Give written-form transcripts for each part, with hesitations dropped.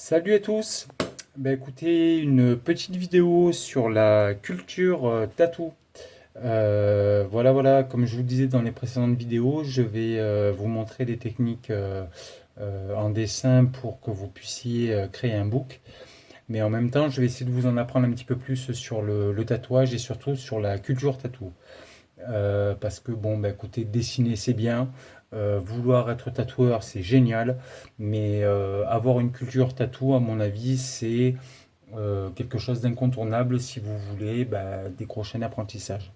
Salut à tous. Écoutez, une petite vidéo sur la culture tatou. Voilà, comme je vous le disais dans les précédentes vidéos, je vais vous montrer des techniques en dessin pour que vous puissiez créer un book. Mais en même temps, je vais essayer de vous en apprendre un petit peu plus sur le tatouage et surtout sur la culture tatou. Parce que bon, écoutez, dessiner c'est bien, vouloir être tatoueur c'est génial, mais avoir une culture tatou, à mon avis, c'est quelque chose d'incontournable si vous voulez décrocher un apprentissage.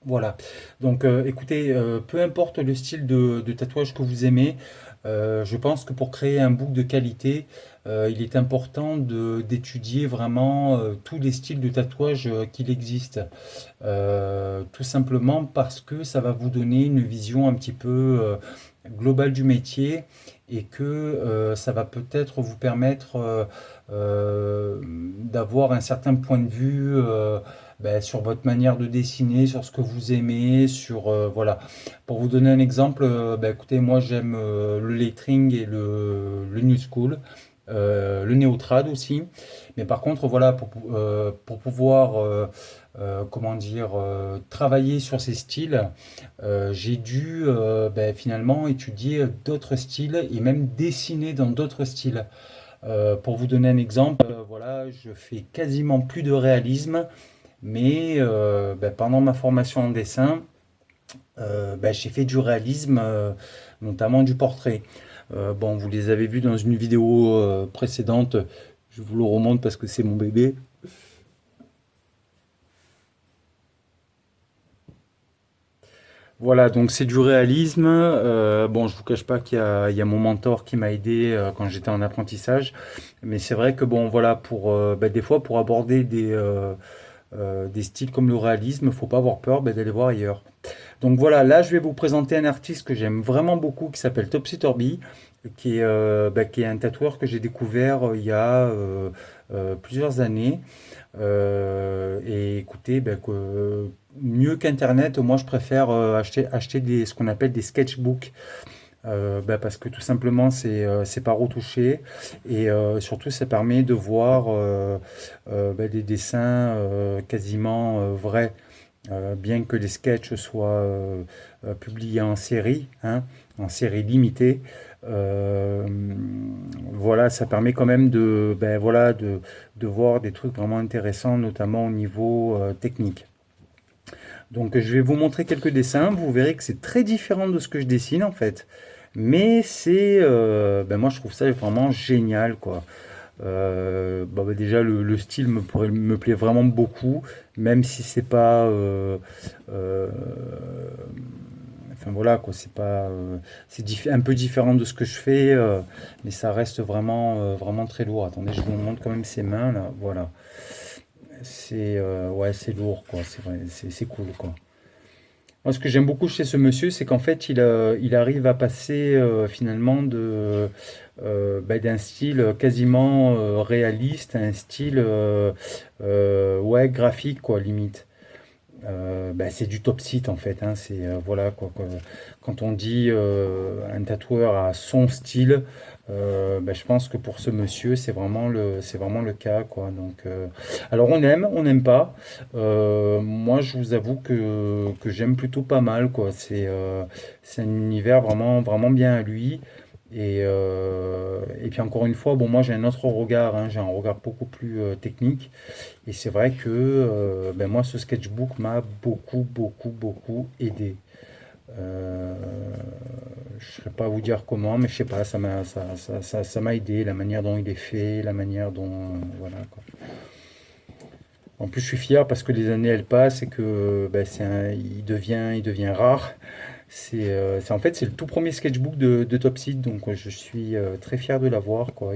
Voilà. Donc, écoutez, peu importe le style de tatouage que vous aimez, je pense que pour créer un book de qualité, il est important d'étudier vraiment tous les styles de tatouage qu'il existe. Tout simplement parce que ça va vous donner une vision un petit peu globale du métier et que ça va peut-être vous permettre d'avoir un certain point de vue sur votre manière de dessiner, sur ce que vous aimez, sur voilà. Pour vous donner un exemple, écoutez, moi j'aime le lettering et le new school, le néotrad aussi. Mais par contre, voilà, pour pouvoir comment dire, travailler sur ces styles, j'ai dû finalement étudier d'autres styles et même dessiner dans d'autres styles. Pour vous donner un exemple, voilà, je fais quasiment plus de réalisme, mais pendant ma formation en dessin, j'ai fait du réalisme, notamment du portrait. Bon, vous les avez vus dans une vidéo précédente, je vous le remonte parce que c'est mon bébé. Voilà, donc c'est du réalisme. Bon, je vous cache pas qu'il y a mon mentor qui m'a aidé quand j'étais en apprentissage, mais c'est vrai que bon, voilà, pour des fois pour aborder des styles comme le réalisme, faut pas avoir peur d'aller voir ailleurs. Donc voilà, là je vais vous présenter un artiste que j'aime vraiment beaucoup qui s'appelle Topsy Turvy, qui est un tatoueur que j'ai découvert il y a plusieurs années. Et écoutez, mieux qu'Internet, moi je préfère acheter ce qu'on appelle des sketchbooks. Parce que tout simplement c'est pas retouché et surtout ça permet de voir des dessins quasiment vrais. Bien que les sketchs soient publiés en série, hein, en série limitée, euh, voilà, ça permet quand même de voir des trucs vraiment intéressants, notamment au niveau technique. Donc je vais vous montrer quelques dessins, vous verrez que c'est très différent de ce que je dessine en fait. Mais moi je trouve ça vraiment génial quoi. Déjà le style me plaît vraiment beaucoup, même si c'est pas, enfin voilà quoi, c'est pas, un peu différent de ce que je fais, mais ça reste vraiment très lourd. Attendez, je vous montre quand même ses mains là, voilà. Ouais, c'est lourd quoi, c'est vrai, c'est cool quoi. Moi, ce que j'aime beaucoup chez ce monsieur, c'est qu'en fait, il arrive à passer finalement d'un style quasiment réaliste à un style ouais, graphique, quoi, limite. C'est du top site en fait, hein, c'est voilà quoi. Quand on dit un tatoueur a son style, je pense que pour ce monsieur c'est vraiment le cas quoi. Donc alors on n'aime pas. Moi je vous avoue que j'aime plutôt pas mal quoi. C'est un univers vraiment bien à lui. Et puis encore une fois, bon moi j'ai un autre regard, hein, j'ai un regard beaucoup plus technique. Et c'est vrai que moi, ce sketchbook m'a beaucoup aidé. Euh, je ne saurais pas vous dire comment, mais je sais pas, ça m'a aidé, la manière dont il est fait, la manière dont... voilà, quoi. En plus, je suis fier parce que les années, elles passent et que il devient rare. En fait, c'est le tout premier sketchbook de Top Seed, donc je suis très fier de l'avoir, quoi.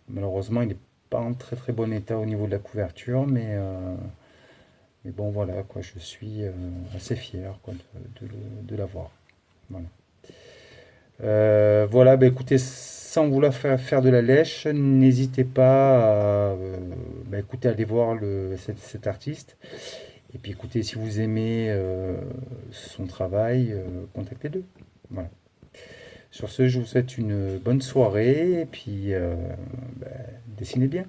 Malheureusement, il n'est pas en très très bon état au niveau de la couverture, mais bon, voilà, quoi, je suis assez fier quoi, de l'avoir. Voilà, voilà écoutez, sans vouloir faire de la lèche, n'hésitez pas à écoutez, aller voir cet artiste. Et puis écoutez, si vous aimez son travail, contactez-le. Voilà. Sur ce, je vous souhaite une bonne soirée et puis bah, dessinez bien.